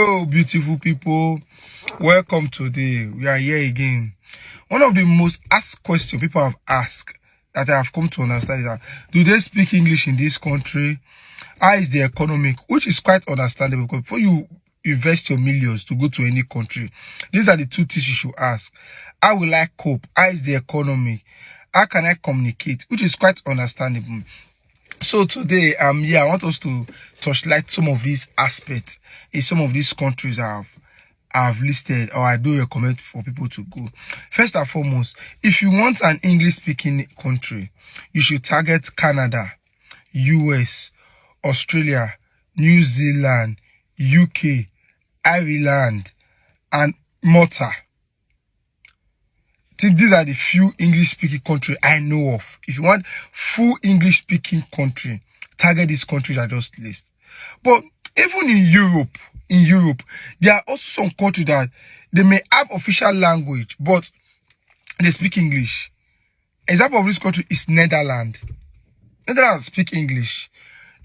Hello, beautiful people. Welcome today. We are here again. One of the most asked questions people have asked that I have come to understand is that do they speak English in this country? How is the economic? Which is quite understandable because before you invest your millions to go to any country, these are the two things you should ask. How will I cope? How is the economy? How can I communicate? Which is quite understandable. So today, I want us to touchlight some of these aspects in some of these countries I've listed, or I do recommend for people to go. First and foremost, if you want an English-speaking country, you should target Canada, US, Australia, New Zealand, UK, Ireland, and Malta. I think these are the few English-speaking countries I know of. If you want full English-speaking country, target these countries I just listed. But even in Europe, there are also some countries that they may have official language, but they speak English. Example of this country is Netherlands. Netherlands speak English.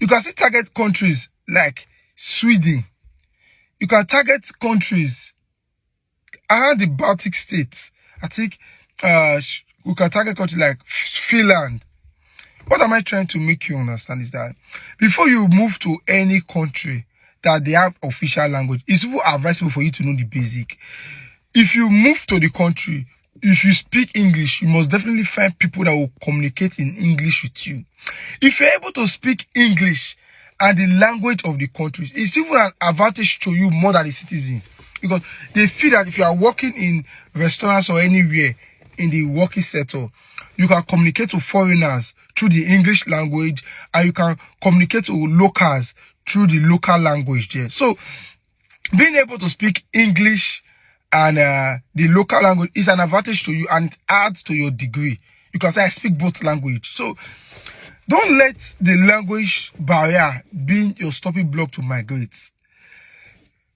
You can still target countries like Sweden. You can target countries around the Baltic states. I think we can target countries like Finland. What am I trying to make you understand is that before you move to any country that they have official language, it's even advisable for you to know the basic. If you move to the country, if you speak English, you must definitely find people that will communicate in English with you. If you're able to speak English and the language of the countries, it's even an advantage to you more than the citizen. Because they feel that if you are working in restaurants or anywhere in the working sector, you can communicate to foreigners through the English language, and you can communicate to locals through the local language there. So, being able to speak English and the local language is an advantage to you, and it adds to your degree. You can say, I speak both language. So, don't let the language barrier be your stopping block to migrate.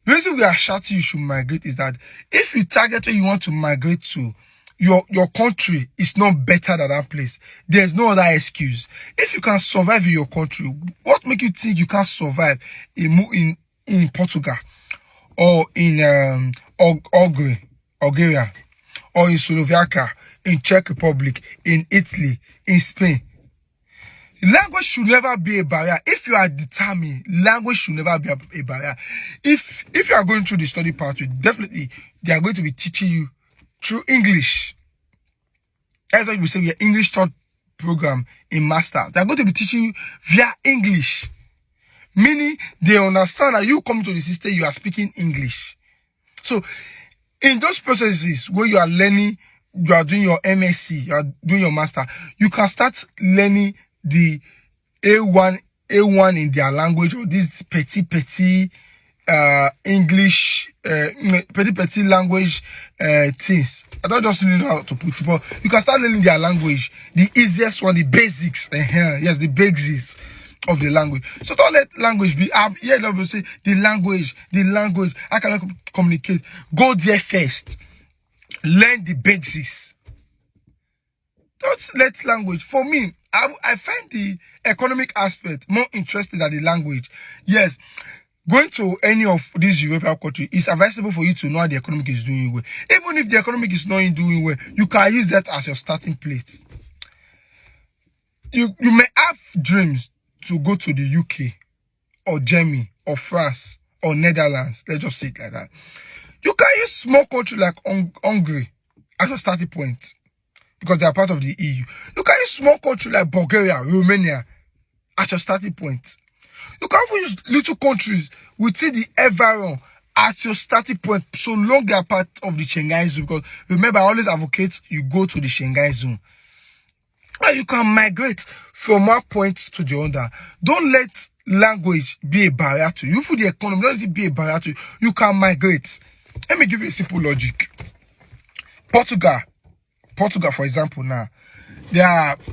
The reason we are shouting you should migrate is that if you target where you want to migrate to, your country is not better than that place. There's no other excuse. If you can survive in your country, what make you think you can't survive in Portugal or in Bulgaria or in Slovakia, in Czech Republic, in Italy, in Spain? Language should never be a barrier. If you are determined, language should never be a barrier. If you are going through the study pathway, definitely they are going to be teaching you through English. That's why we say we are English taught program in masters. They are going to be teaching you via English. Meaning they understand that you come to the system, you are speaking English. So in those processes where you are learning, you are doing your MSc, you are doing your master, you can start learning the A1 in their language, or these petit English petit language things. I don't just really know how to put it, but you can start learning their language. The easiest one, the basics. Yes, the basics of the language. So don't let language be. Yeah, people say the language. I cannot communicate. Go there first. Learn the basics. Don't let language. For me, I find the economic aspect more interesting than the language. Yes, going to any of these European countries is advisable for you to know how the economic is doing well. Even if the economic is not doing well, you can use that as your starting place. You may have dreams to go to the UK or Germany or France or Netherlands. Let's just say it like that. You can use small country like Hungary as your starting point, because they are part of the EU. You can use small country like Bulgaria, Romania as your starting point. You can even use little countries within the environment as your starting point, so long they are part of the Schengen zone. Because remember, I always advocate you go to the Schengen zone. And you can migrate from one point to the other. Don't let language be a barrier to you. For the economy, don't let it be a barrier to you. You can migrate. Let me give you a simple logic. Portugal, for example, now,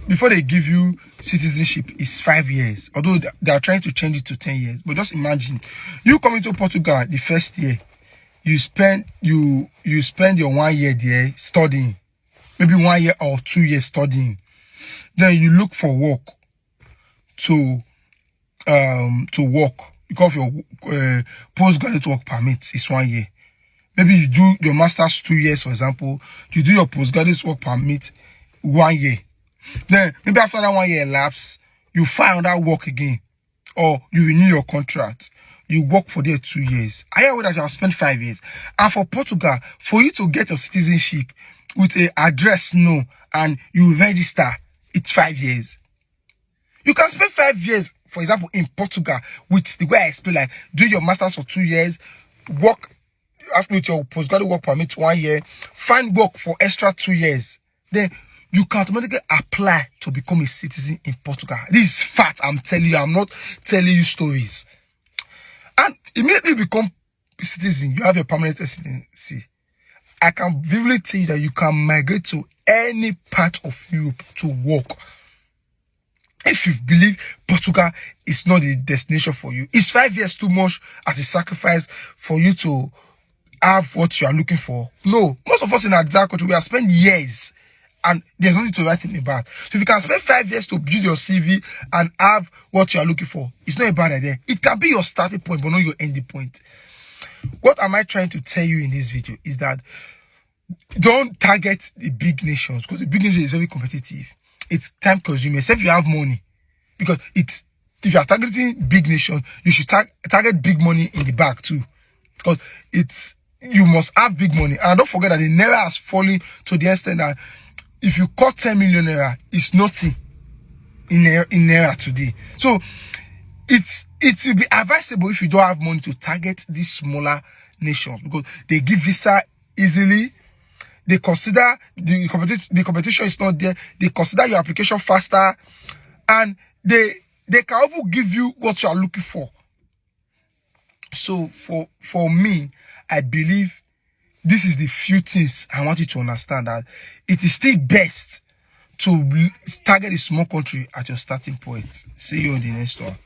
before they give you citizenship, it's 5 years. Although they are trying to change it to 10 years. But just imagine, you coming to Portugal the first year, you spend your 1 year there studying, maybe 1 year or 2 years studying. Then you look for work to work. because your postgraduate work permit is 1 year. Maybe you do your master's 2 years, for example. You do your postgraduate work permit 1 year. Then maybe after that 1 year elapse, you find that work again, or you renew your contract. You work for there 2 years. I hear that you have spent 5 years. And for Portugal, for you to get your citizenship with a address no, and you register, it's 5 years. You can spend 5 years, for example, in Portugal, with the way I explain, like do your masters for 2 years, work after with your postgraduate work permit 1 year, find work for extra 2 years. Then you can automatically apply to become a citizen in Portugal. This is fact, I'm telling you. I'm not telling you stories. And immediately you become a citizen, you have a permanent residency. I can vividly tell you that you can migrate to any part of Europe to work. If you believe Portugal is not the destination for you, is 5 years too much as a sacrifice for you to have what you are looking for? No. Most of us in our desired country, we have spent years and there's nothing to write in about. So if you can spend 5 years to build your CV and have what you are looking for, it's not a bad idea. It can be your starting point, but not your ending point. What am I trying to tell you in this video is that don't target the big nations, because the big nation is very competitive. It's time consuming, except you have money. Because if you are targeting big nations, you should target big money in the back too. Because you must have big money. And don't forget that the naira has fallen to the extent that if you cut 10 million naira, it's nothing in naira today. So it will be advisable if you don't have money to target these smaller nations, because they give visa easily. They consider the competition is not there. They consider your application faster, and they can also give you what you are looking for. So for me, I believe this is the few things I want you to understand, that it is still best to target a small country at your starting point. See you in the next one.